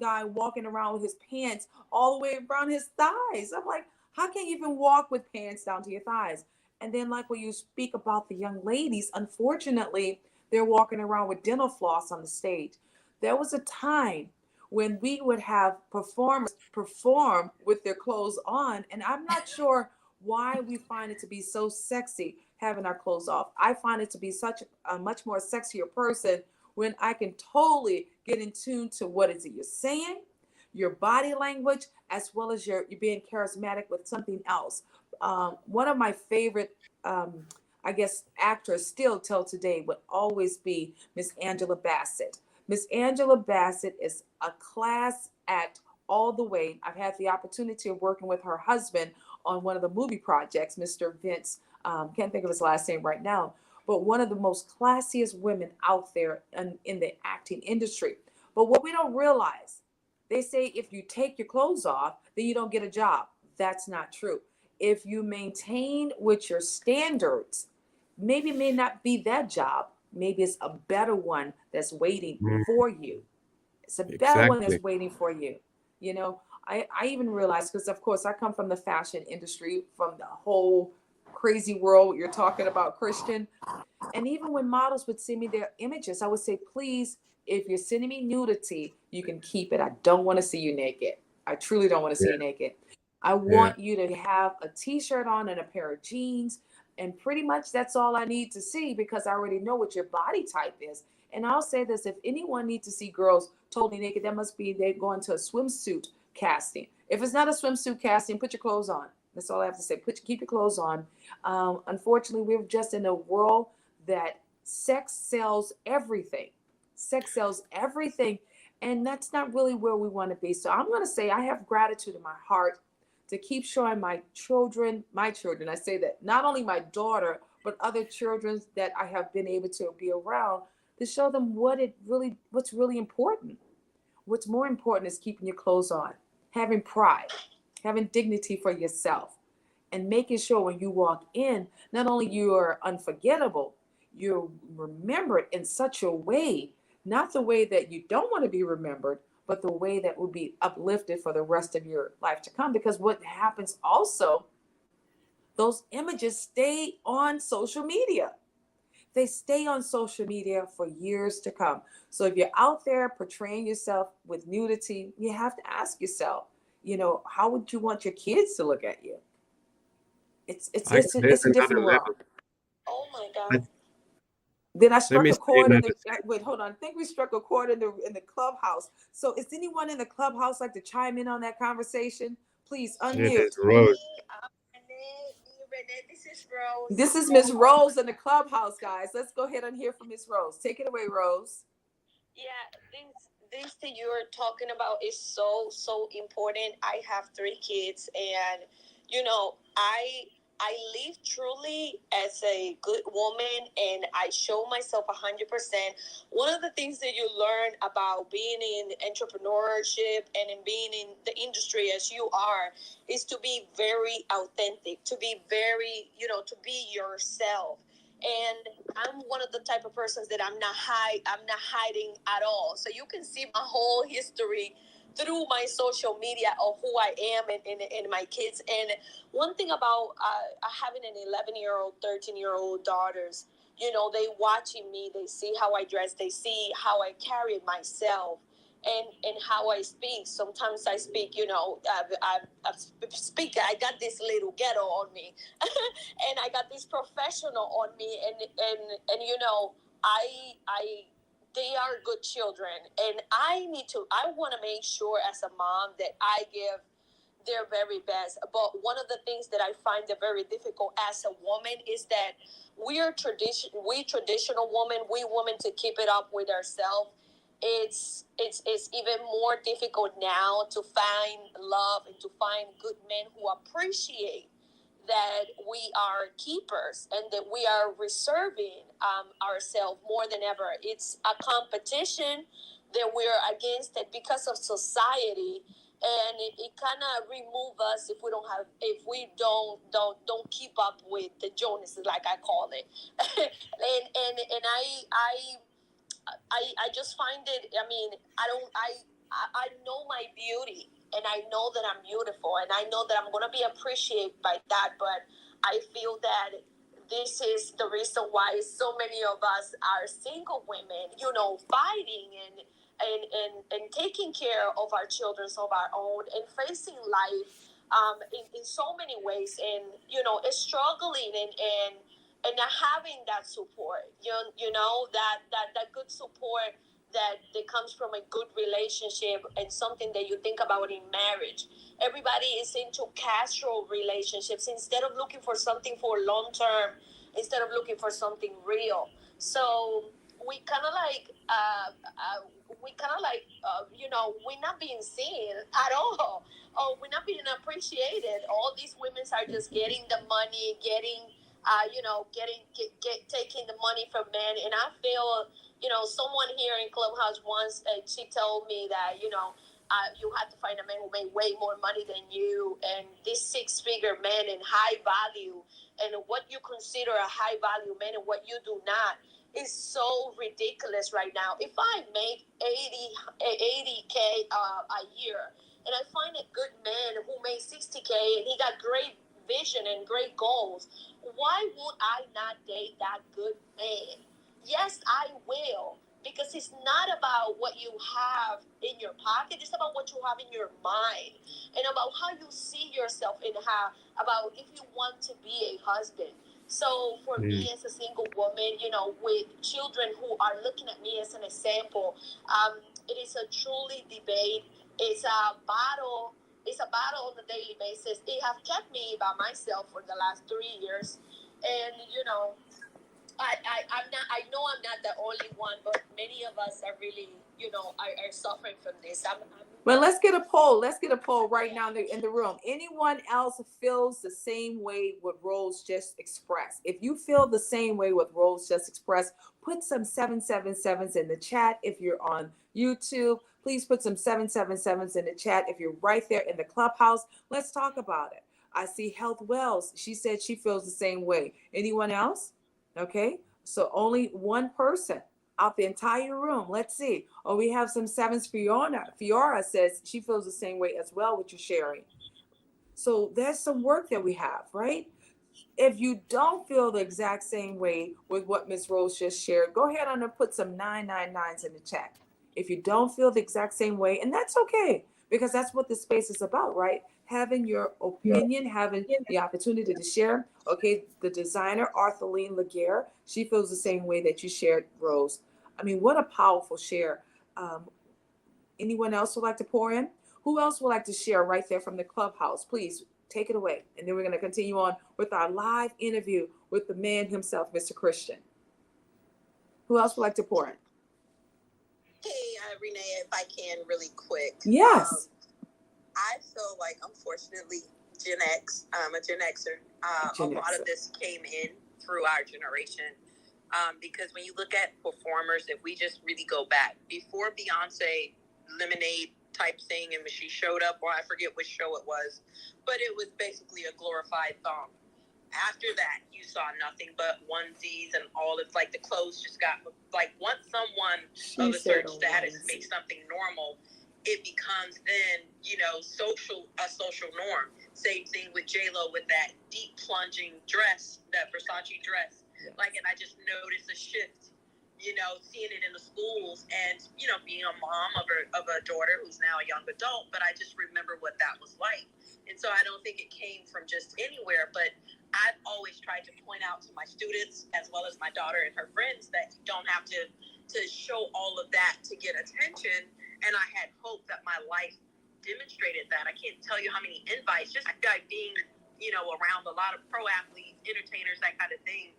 guy walking around with his pants all the way around his thighs. I'm like, how can you even walk with pants down to your thighs? And then, like, when you speak about the young ladies, unfortunately, they're walking around with dental floss on the stage. There was a time when we would have performers perform with their clothes on, and I'm not sure why we find it to be so sexy having our clothes off. I find it to be such a much more sexier person when I can totally get in tune to what is it you're saying, your body language, as well as you're being charismatic with something else. One of my favorite, I guess, actress still till today would always be Miss Angela Bassett. Miss Angela Bassett is a class act all the way. I've had the opportunity of working with her husband on one of the movie projects, Mr. Vince. Can't think of his last name right now, but one of the most classiest women out there in the acting industry. But what we don't realize, they say if you take your clothes off, then you don't get a job. That's not true. If you maintain with your standards, maybe it may not be that job. Maybe it's a better one that's waiting Mm, for you. It's a better one that's exactly. waiting for you. You know, I even realized, because of course I come from the fashion industry, from the whole crazy world you're talking about, Christian. And even when models would send me their images, I would say, please, if you're sending me nudity, you can keep it. I don't want to see you naked. I truly don't want to see you Yeah, naked. I yeah. want you to have a t-shirt on and a pair of jeans. And pretty much that's all I need to see, because I already know what your body type is. And I'll say this, if anyone needs to see girls totally naked, that must be they're going to a swimsuit casting. If it's not a swimsuit casting, put your clothes on. That's all I have to say. Keep your clothes on. Unfortunately, we're just in a world that sex sells everything. Sex sells everything. And that's not really where we want to be. So I'm going to say I have gratitude in my heart to keep showing my children, I say that not only my daughter, but other children that I have been able to be around, to show them what's really important. What's more important is keeping your clothes on, having pride, having dignity for yourself, and making sure when you walk in, not only you are unforgettable, you're remembered in such a way, not the way that you don't want to be remembered, but the way that will be uplifted for the rest of your life to come. Because what happens also, those images stay on social media. They stay on social media for years to come. So if you're out there portraying yourself with nudity, you have to ask yourself, how would you want your kids to look at you? It's it's I, it's a, there's it's a another different world. level. Oh my Let, God. Then I let struck me a say chord in another. the wait, hold on. I think we struck a chord in the clubhouse. So is anyone in the clubhouse like to chime in on that conversation? Please Yeah, there's unmute. Rose. Renee, this is Rose. This is Miss Rose in the clubhouse, guys. Let's go ahead and hear from Miss Rose. Take it away, Rose. Yeah, this thing you're talking about is so important. I have 3 kids, and I live truly as a good woman, and I show myself 100%. One of the things that you learn about being in entrepreneurship and in being in the industry as you are is to be very authentic, to be very, to be yourself. And I'm one of the type of persons that I'm not hiding at all. So you can see my whole history through my social media of who I am and my kids. And one thing about having an 11-year-old, 13-year-old daughters, they watching me, they see how I dress, they see how I carry myself. And how I speak. Sometimes I speak, I got this little ghetto on me, and I got this professional on me, and I they are good children, and I want to make sure as a mom that I give their very best. But one of the things that I find that very difficult as a woman is that we traditional women, we women, to keep it up with ourselves, it's even more difficult now to find love and to find good men who appreciate that we are keepers and that we are reserving ourselves more than ever. It's a competition that we're against it because of society, and it kind of remove us if we don't keep up with the Joneses, like I call it. And I just find it. I mean, I know my beauty, and I know that I'm beautiful, and I know that I'm gonna be appreciated by that. But I feel that this is the reason why so many of us are single women, fighting and taking care of our children of our own and facing life in so many ways, and struggling and not having that support, that good support that comes from a good relationship and something that you think about in marriage. Everybody is into casual relationships instead of looking for something for long term instead of looking for something real. So we kind of like, we're not being seen at all. Oh, we're not being appreciated. All these women are just getting the money, taking the money from men. And I feel, someone here in Clubhouse once, she told me that, you have to find a man who made way more money than you, and this six-figure man in high value, and what you consider a high value man and what you do not is so ridiculous right now. If I make 80K a year, and I find a good man who made 60K and he got great vision and great goals, why would I not date that good man? Yes, I will. Because it's not about what you have in your pocket. It's about what you have in your mind and about how you see yourself and about if you want to be a husband. So for me as a single woman, with children who are looking at me as an example, it is a truly debate. It's a battle. It's a battle on a daily basis. It has kept me by myself for the last 3 years. And, I know I'm not the only one, but many of us are really, are suffering from this. Well, let's get a poll. Let's get a poll right now in the room. Anyone else feels the same way what Rose just expressed? If you feel the same way what Rose just expressed, put some 777s in the chat. If you're on YouTube, please put some 777s in the chat. If you're right there in the Clubhouse, let's talk about it. I see Health Wells. She said she feels the same way. Anyone else? Okay, so only one person out the entire room. Let's see. Oh, we have some sevens. Fiora says she feels the same way as well, what you're sharing. So there's some work that we have, right? If you don't feel the exact same way with what Ms. Rose just shared, go ahead and put some 999s in the chat. If you don't feel the exact same way, and that's okay, because that's what the space is about, right? Having your opinion, having the opportunity to share. Okay, the designer, Artheline Laguerre, she feels the same way that you shared, Rose. I mean, what a powerful share. Anyone else would like to pour in? Who else would like to share right there from the Clubhouse? Please take it away. And then we're going to continue on with our live interview with the man himself, Mr. Christian. Who else would like to pour in? Hey, Renee, if I can really quick. Yes. I feel like, unfortunately, Gen X, I'm a Gen Xer. A lot of this came in through our generation. Because when you look at performers, if we just really go back, before Beyonce Lemonade type thing, and when she showed up, or I forget which show it was, but it was basically a glorified thong. After that, you saw nothing but onesies and all of, like, the clothes just got, like, once someone of a certain status makes something normal, it becomes then, a social norm. Same thing with J-Lo with that deep plunging dress, that Versace dress. Yes. Like, and I just noticed a shift, seeing it in the schools and, being a mom of a daughter who's now a young adult, but I just remember what that was like. And so I don't think it came from just anywhere, but I've always tried to point out to my students, as well as my daughter and her friends, that you don't have to show all of that to get attention. And I had hope that my life demonstrated that. I can't tell you how many invites, just by being, around a lot of pro athletes, entertainers, that kind of thing.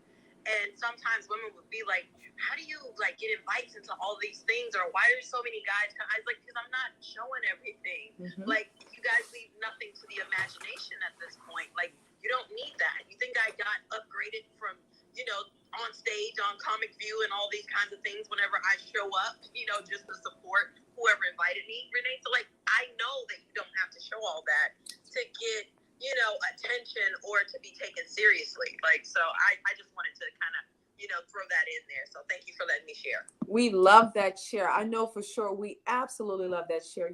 And sometimes women would be like, how do you, get invites into all these things? Or why are so many guys? I was like, because I'm not showing everything. Mm-hmm. Like, you guys leave nothing to the imagination at this point. Like, you don't need that. You think I got upgraded from, on stage, on Comic View and all these kinds of things whenever I show up, just to support whoever invited me, Renee. So, I know that you don't have to show all that to get, attention or to be taken seriously. So I just wanted to kind of, throw that in there. So thank you for letting me share. We love that share. I know for sure. We absolutely love that share.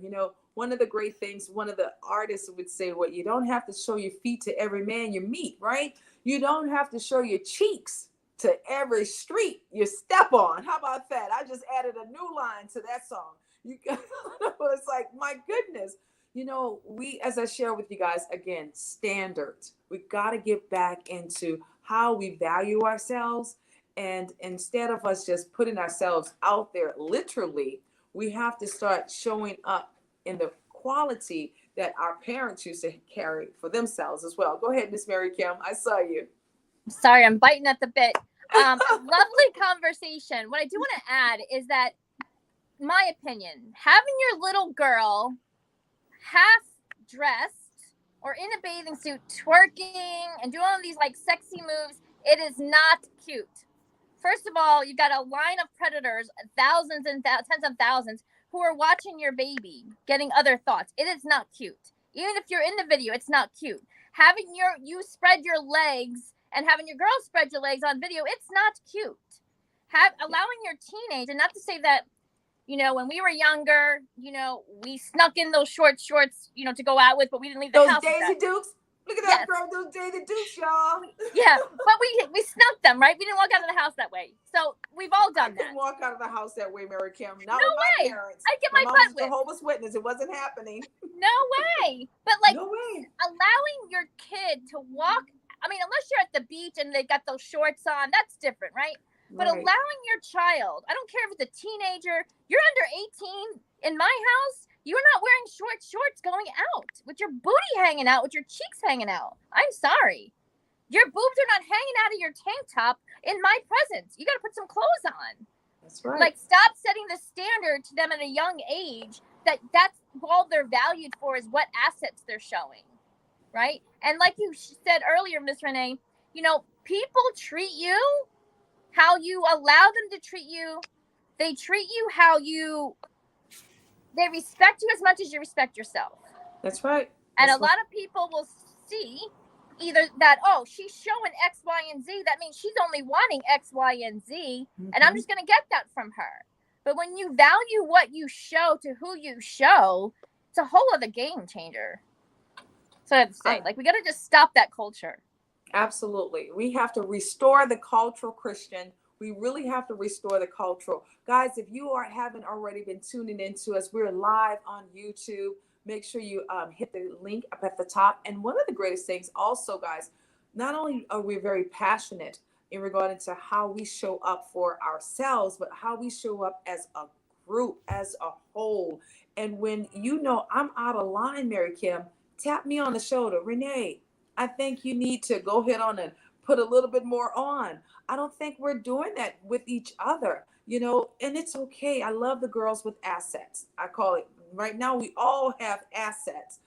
One of the great things, one of the artists would say, you don't have to show your feet to every man you meet, right? You don't have to show your cheeks to every street you step on. How about that? I just added a new line to that song. It's like, my goodness. We, as I share with you guys, again, standards. We got to get back into how we value ourselves. And instead of us just putting ourselves out there, literally, we have to start showing up in the quality that our parents used to carry for themselves as well. Go ahead, Miss Mary Kim. I saw you. Sorry, I'm biting at the bit. Lovely conversation. What I do want to add is that, my opinion, having your little girl half dressed or in a bathing suit twerking and doing all these like sexy moves, it is not cute. First of all, you've got a line of predators, thousands and tens of thousands, who are watching your baby getting other thoughts. It is not cute. Even if you're in the video, it's not cute. Having you spread your legs and having your girl spread your legs on video, it's not cute. Allowing your teenage, and not to say that, you know, when we were younger, you know, we snuck in those shorts, you know, to go out with, but we didn't leave the house. Those Daisy Dukes. Look at that girl, those Daisy Dukes, y'all. Yeah, but we snuck them, right? We didn't walk out of the house that way. So we've all done that. Walk out of the house that way, Mary Kim. Not no with my way. parents. I'd get my butt whipped. Jehovah's Witness. It wasn't happening. No way. But like, no way. Allowing your kid to walk. I mean, unless you're at the beach and they got those shorts on, that's different, right? But allowing your child, I don't care if it's a teenager, you're under 18 in my house, you're not wearing shorts going out with your booty hanging out, with your cheeks hanging out. I'm sorry. Your boobs are not hanging out of your tank top in my presence. You got to put some clothes on. That's right. Like, stop setting the standard to them at a young age that's all they're valued for is what assets they're showing, right? And like you said earlier, Miss Renee, you know, people treat you how you allow them to treat you. They treat you how they respect you as much as you respect yourself. That's right. And a lot of people will see either that, oh, she's showing X, Y, and Z. That means she's only wanting X, Y, and Z. And I'm just going to get that from her. But when you value what you show to who you show, it's a whole other game changer. So I have to say, like, we got to just stop that culture. Absolutely. We have to restore the cultural Christian. We really have to restore the cultural. Guys, if you haven't already been tuning into us, we're live on YouTube. Make sure you hit the link up at the top. And one of the greatest things also, guys, not only are we very passionate in regard to how we show up for ourselves, but how we show up as a group, as a whole. And when you know I'm out of line, Mary Kim, tap me on the shoulder. Renee, I think you need to go ahead on and put a little bit more on. I don't think we're doing that with each other, you know, and it's okay. I love the girls with assets. I call it. Right now, we all have assets.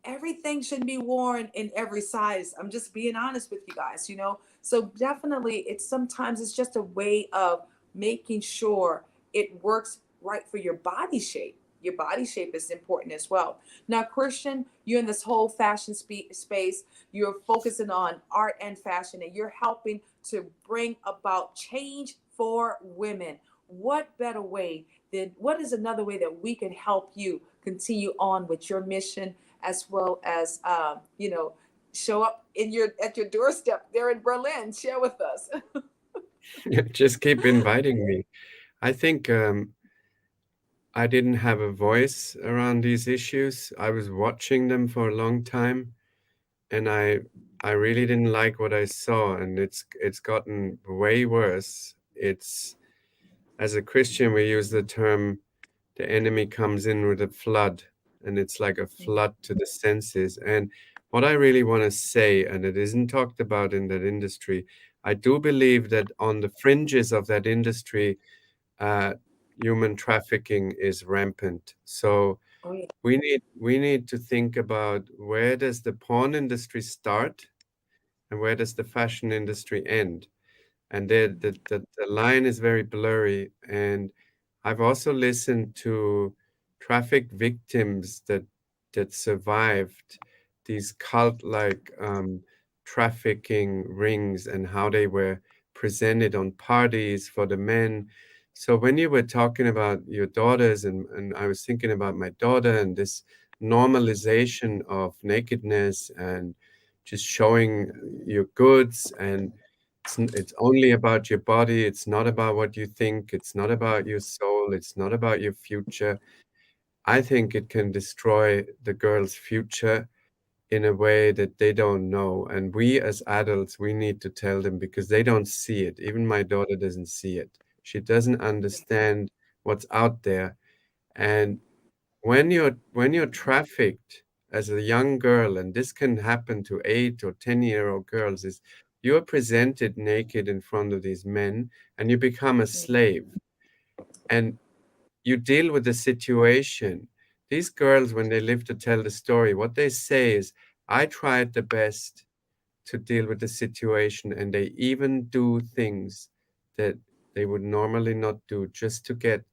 Everything shouldn't be worn in every size. I'm just being honest with you guys, you know. So definitely, sometimes it's just a way of making sure it works right for your body shape. Your body shape is important as well. Now, Christian, you're in this whole fashion space. You're focusing on art and fashion, and you're helping to bring about change for women. What better way what is another way that we can help you continue on with your mission, as well as, you know, show up at your doorstep there in Berlin? Share with us. Just keep inviting me. I think I didn't have a voice around these issues. I was watching them for a long time, and I really didn't like what I saw, and it's gotten way worse. As a Christian, we use the term, the enemy comes in with a flood, and it's like a flood to the senses. And what I really want to say, and it isn't talked about in that industry, I do believe that on the fringes of that industry, human trafficking is rampant. So we need to think about, where does the porn industry start and where does the fashion industry end? And the line is very blurry. And I've also listened to trafficked victims that survived these cult-like trafficking rings, and how they were presented on parties for the men. So when you were talking about your daughters, and I was thinking about my daughter, and this normalization of nakedness and just showing your goods, and it's only about your body. It's not about what you think. It's not about your soul. It's not about your future. I think it can destroy the girl's future in a way that they don't know. And we as adults, we need to tell them, because they don't see it. Even my daughter doesn't see it. She doesn't understand what's out there. And when you're trafficked as a young girl, and this can happen to 8 or 10-year-old girls, is you're presented naked in front of these men and you become a slave and you deal with the situation. These girls, when they live to tell the story, what they say is, I tried the best to deal with the situation, and they even do things that they would normally not do just to get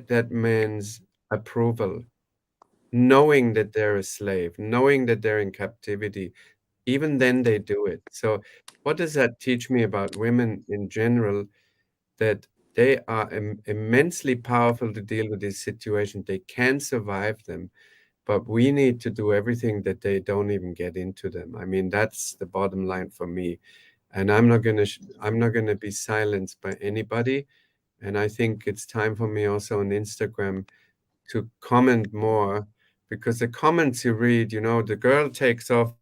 that man's approval, knowing that they're a slave, knowing that they're in captivity. Even then they do it. So what does that teach me about women in general? That they are immensely powerful to deal with these situations. They can survive them, but we need to do everything that they don't even get into them. I mean, that's the bottom line for me. And I'm not gonna be silenced by anybody. And I think it's time for me also on Instagram to comment more, because the comments you read, you know, the girl takes off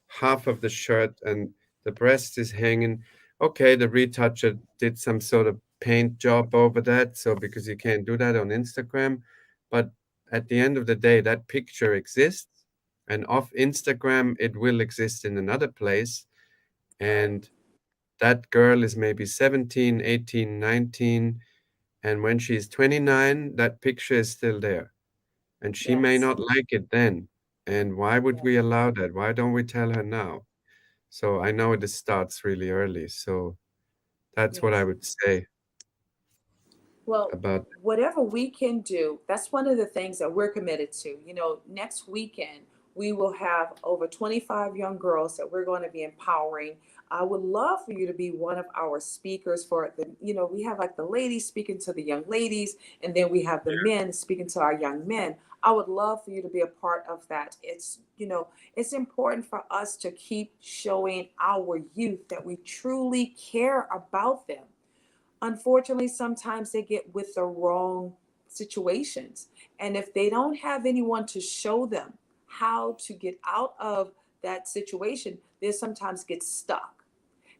half of the shirt and the breast is hanging. Okay, the retoucher did some sort of paint job over that. So because you can't do that on Instagram, but at the end of the day, that picture exists, and off Instagram, it will exist in another place. And that girl is maybe 17, 18, 19. And when she's 29, that picture is still there. And she may Yes. not like it then. And why would we allow that? Why don't we tell her now? So I know this starts really early. So that's what I Yes. would say Well, about. whatever we can do, that's one of the things that we're committed to. You know, next weekend, we will have over 25 young girls that we're going to be empowering. I would love for you to be one of our speakers for the, you know, we have like the ladies speaking to the young ladies, and then we have the men speaking to our young men. I would love for you to be a part of that. It's, you know, it's important for us to keep showing our youth that we truly care about them. Unfortunately, sometimes they get with the wrong situations. And if they don't have anyone to show them how to get out of that situation, they sometimes get stuck.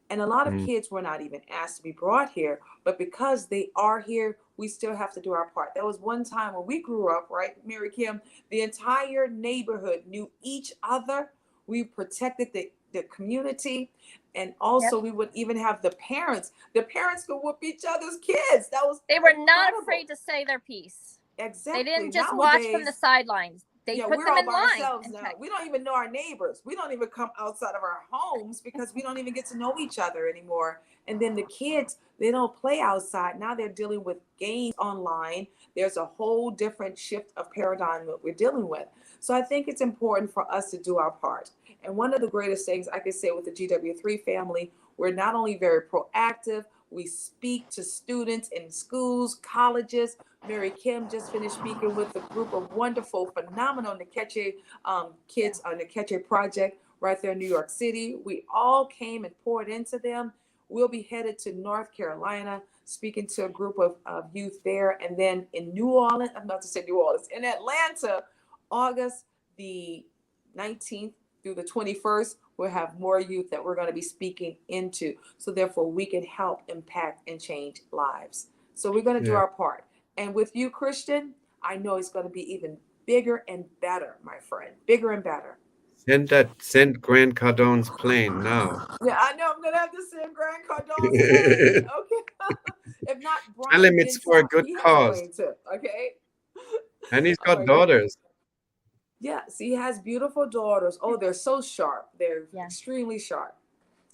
And a lot of Mm, kids were not even asked to be brought here, but because they are here, we still have to do our part. There was one time when we grew up, right, Mary Kim, the entire neighborhood knew each other. We protected the community. And Yep. also we would even have the parents. The parents could whoop each other's kids. That was They were not incredible. afraid to say their piece. They Exactly. didn't just watch from the Nowadays, sidelines. They yeah, put we're them all in by line ourselves and now. checked. We don't even know our neighbors. We don't even come outside of our homes because we don't even get to know each other anymore. And then the kids, they don't play outside. Now they're dealing with games online. There's a whole different shift of paradigm that we're dealing with. So I think it's important for us to do our part. And one of the greatest things I could say with the GW3 family, we're not only very proactive, we speak to students in schools, colleges. Mary Kim just finished speaking with a group of wonderful, phenomenal Nkeche kids on the Nkeche Project right there in New York City. We all came and poured into them. We'll be headed to North Carolina, speaking to a group of youth there. And then in New Orleans, I'm not to say New Orleans, in Atlanta, August the 19th through the 21st, we'll have more youth that we're going to be speaking into. So therefore, we can help impact and change lives. So we're going to do yeah. our part. And with you, Christian, I know it's going to be even bigger and better, my friend. Bigger and better. Send Grant Cardone's plane now. Yeah, I know I'm going to have to send Grant Cardone's plane. Okay. If not, Tell him Brian it's for a Bintock. good He has a cause. plane too. Okay. And he's Oh got my goodness. daughters. Yes, he has beautiful daughters. Oh, they're so sharp. They're Yeah. extremely sharp.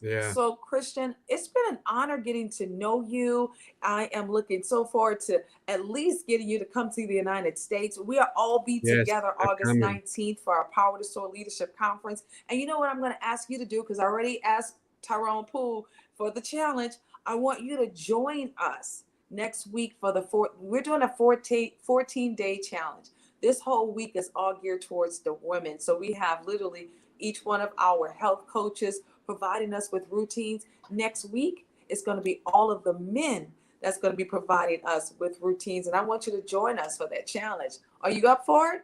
Yeah. So, Christian, it's been an honor getting to know you. I am looking so forward to at least getting you to come to the United States. We'll all be Yes, together they're August coming. 19th for our Power to Soar Leadership Conference. And you know what I'm going to ask you to do? Because I already asked Tyrone Poole for the challenge. I want you to join us next week for we're doing a 14-day challenge. This whole week is all geared towards the women. So we have literally each one of our health coaches providing us with routines. Next week, it's going to be all of the men that's going to be providing us with routines. And I want you to join us for that challenge. Are you up for it?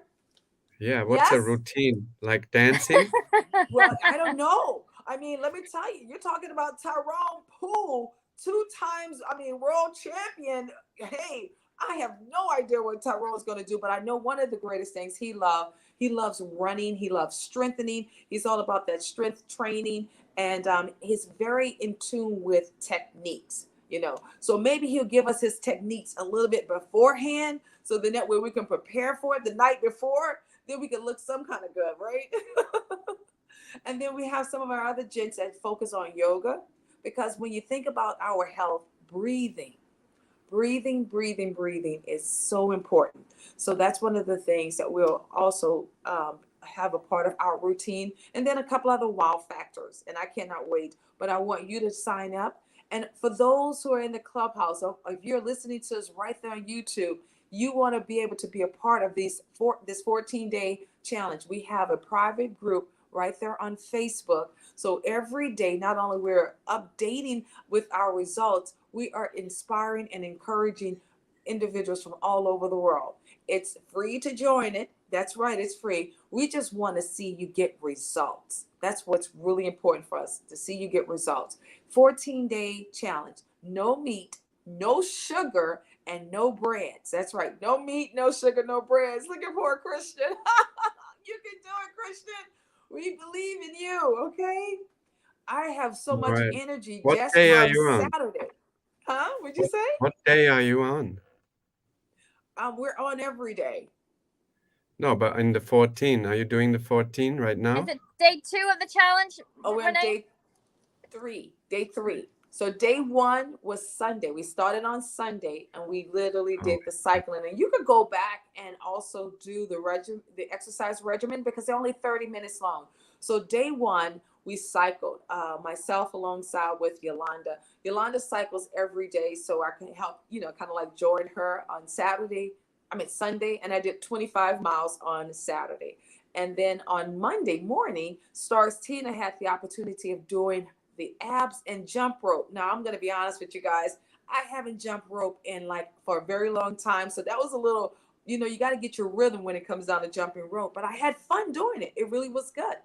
Yeah, what's a Yes? routine? Like dancing? Well, I don't know. I mean, let me tell you, you're talking about Tyrone Poole, 2 times, I mean, world champion. Hey, I have no idea what Tyrone's going to do, but I know one of the greatest things he loved, He loves running. He loves strengthening. He's all about that strength training. And he's very in tune with techniques, you know. So maybe he'll give us his techniques a little bit beforehand. So then that way we can prepare for it the night before. Then we can look some kind of good, right? And then we have some of our other gents that focus on yoga. Because when you think about our health, breathing is so important. So that's one of the things that we'll also have a part of our routine. And then a couple other wow factors. And I cannot wait. But I want you to sign up. And for those who are in the clubhouse, if you're listening to us right there on YouTube, you want to be able to be a part of this 14-day challenge. We have a private group right there on Facebook. So every day, not only we're updating with our results, we are inspiring and encouraging individuals from all over the world. It's free to join it. That's right, it's free. We just want to see you get results. That's what's really important for us, to see you get results. 14-day challenge. No meat, no sugar, and no breads. That's right. No meat, no sugar, no breads. Look at poor Christian. You can do it, Christian. We believe in you, okay? I have so much Right. energy What just day are from you on? Saturday. Huh? What'd you say? What day are you on? We're on every day. No, but in the 14, are you doing the 14 right now? Is it day 2 of the challenge? Oh, we're on day 3. Day 3. So day 1 was Sunday. We started on Sunday and we literally did the cycling. And you could go back and also do the exercise regimen because they're only 30 minutes long. So day 1, we cycled, myself alongside with Yolanda. Yolanda cycles every day, so I can help, kind of like join her on Sunday, and I did 25 miles on Saturday. And then on Monday morning, Stars Tina had the opportunity of doing the abs and jump rope. Now, I'm going to be honest with you guys. I haven't jumped rope for a very long time. So that was a little, you got to get your rhythm when it comes down to jumping rope. But I had fun doing it. It really was good.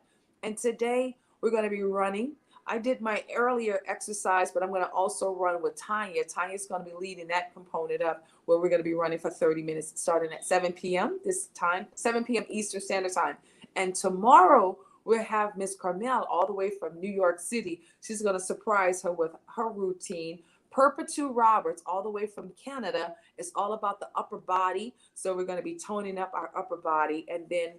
And today we're going to be running. I did my earlier exercise, but I'm going to also run with Tanya. Tanya's going to be leading that component up where we're going to be running for 30 minutes starting at 7 p.m. this time, 7 p.m. Eastern Standard Time. And tomorrow, we'll have Miss Carmel all the way from New York City. She's going to surprise her with her routine. Perpetu Roberts, all the way from Canada, is all about the upper body. So we're going to be toning up our upper body. And then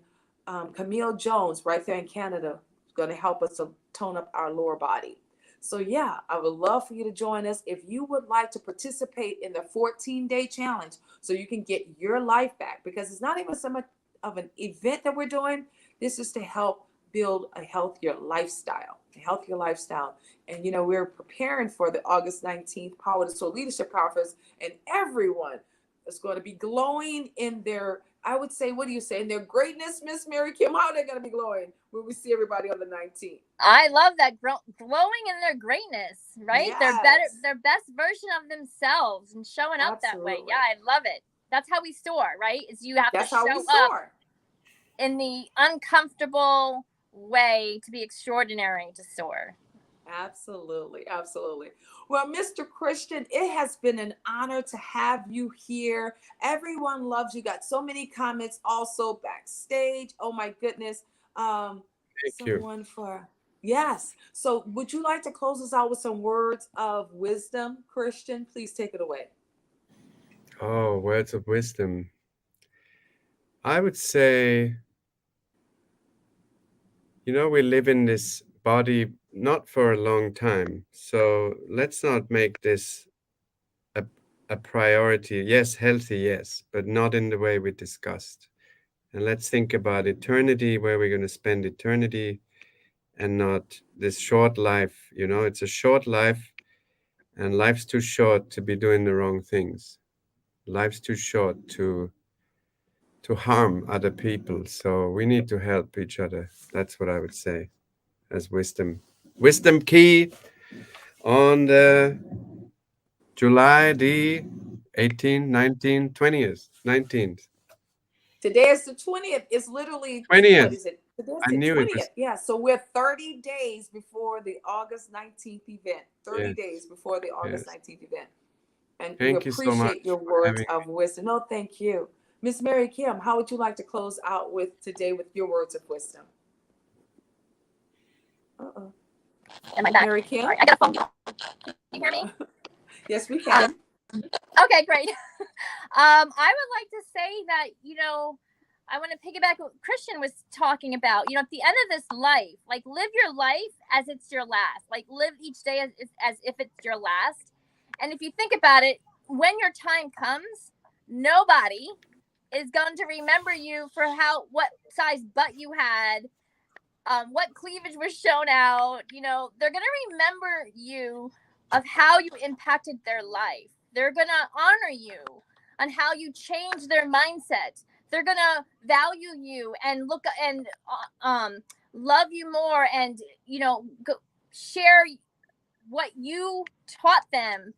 Camille Jones, right there in Canada, is going to help us to tone up our lower body. So yeah, I would love for you to join us. If you would like to participate in the 14-day challenge so you can get your life back, because it's not even so much of an event that we're doing. This is to help build a healthier lifestyle. And we're preparing for the August 19th Power to Soul Leadership Conference, and everyone is going to be glowing in their, I would say, what do you say, in their greatness, Miss Mary Kim? How are they going to be glowing when we see everybody on the 19th? I love that, glowing in their greatness, right? Yes. Their best version of themselves and showing up that way. Yeah, I love it. That's how we soar, right? Is you have to show up in the uncomfortable way to be extraordinary to soar. Absolutely. Well, Mr. Christian, it has been an honor to have you here. Everyone loves you. Got so many comments also backstage. Oh my goodness. Thank you. Yes. So would you like to close us out with some words of wisdom, Christian? Please take it away. Oh, words of wisdom. I would say, we live in this body not for a long time. So let's not make this a priority. Yes, healthy, yes, but not in the way we discussed. And let's think about eternity, where we're going to spend eternity, and not this short life. It's a short life, and life's too short to be doing the wrong things. Life's too short to harm other people. So we need to help each other. That's what I would say as wisdom. Wisdom key on the July the 18th, 19th, 20th, 19th. Today is the 20th. It's literally 20th. What is it? Today's I the knew 20th. it. Yeah, so we're 30 days before the August 19th event. 30 days before the August 19th event. And Thank we you so much appreciate your words of wisdom. No, thank you. Miss Mary Kim, how would you like to close out with today with your words of wisdom? Am I back? Mary Kim? Sorry, I got a phone call. Can you hear me? Yes, we can. Okay, great. I would like to say that, I want to piggyback what Christian was talking about. At the end of this life, like, live your life as it's your last. Like, live each day as if it's your last. And if you think about it, when your time comes, nobody is going to remember you for what size butt you had, what cleavage was shown out. They're going to remember you of how you impacted their life. They're going to honor you on how you changed their mindset. They're going to value you and look and love you more, and, share what you taught them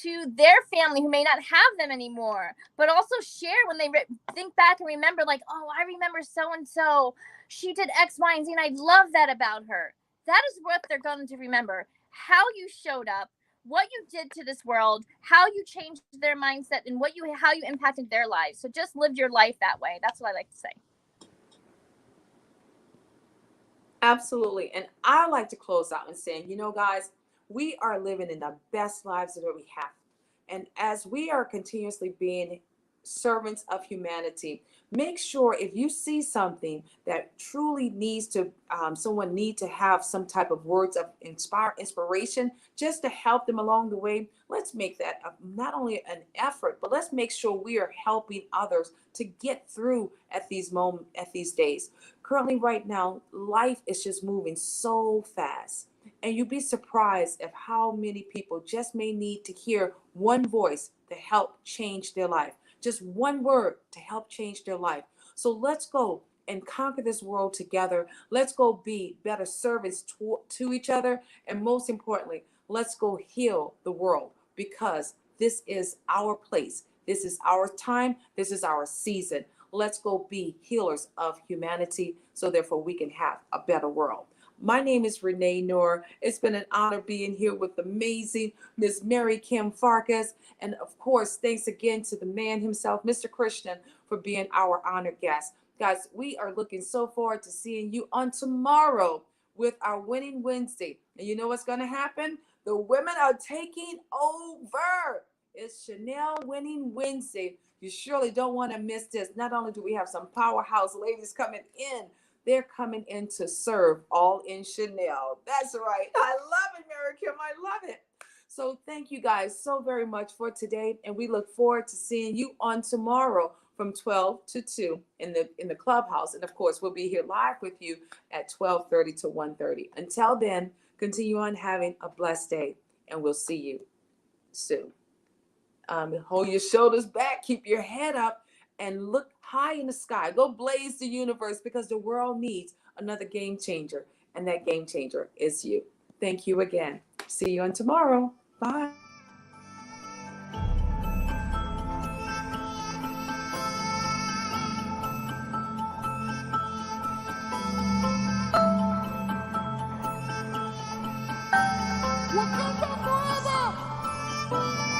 to their family who may not have them anymore, but also share when they think back and remember, like, oh, I remember so-and-so, she did X, Y, and Z, and I love that about her. That is what they're going to remember. How you showed up, what you did to this world, how you changed their mindset, and how you impacted their lives. So just live your life that way. That's what I like to say. Absolutely. And I like to close out and saying, guys, we are living in the best lives that we have. And as we are continuously being servants of humanity, make sure if you see something that truly needs to, someone need to have some type of words of inspiration just to help them along the way, let's make that not only an effort, but let's make sure we are helping others to get through at these days. Currently, right now, life is just moving so fast. And you'd be surprised at how many people just may need to hear one voice to help change their life. Just one word to help change their life. So let's go and conquer this world together. Let's go be better servants to each other. And most importantly, let's go heal the world, because this is our place. This is our time. This is our season. Let's go be healers of humanity, so therefore we can have a better world. My name is Renee Noor. It's been an honor being here with amazing Miss Mary Kim Farkas. And of course, thanks again to the man himself, Mr. Christian, for being our honored guest. Guys, we are looking so forward to seeing you on tomorrow with our Winning Wednesday. And you know what's going to happen? The women are taking over. It's Chanel Winning Wednesday. You surely don't want to miss this. Not only do we have some powerhouse ladies coming in, they're coming in to serve, all in Chanel. That's right. I love it, Mary Kim. I love it. So thank you guys so very much for today. And we look forward to seeing you on tomorrow from 12 to 2 in the clubhouse. And of course, we'll be here live with you at 12:30 to 1:30. Until then, continue on having a blessed day, and we'll see you soon. Hold your shoulders back, keep your head up, and look high in the sky. Go blaze the universe, because the world needs another game changer, and that game changer is you. Thank you again. See you on tomorrow. Bye. Wakanda forever!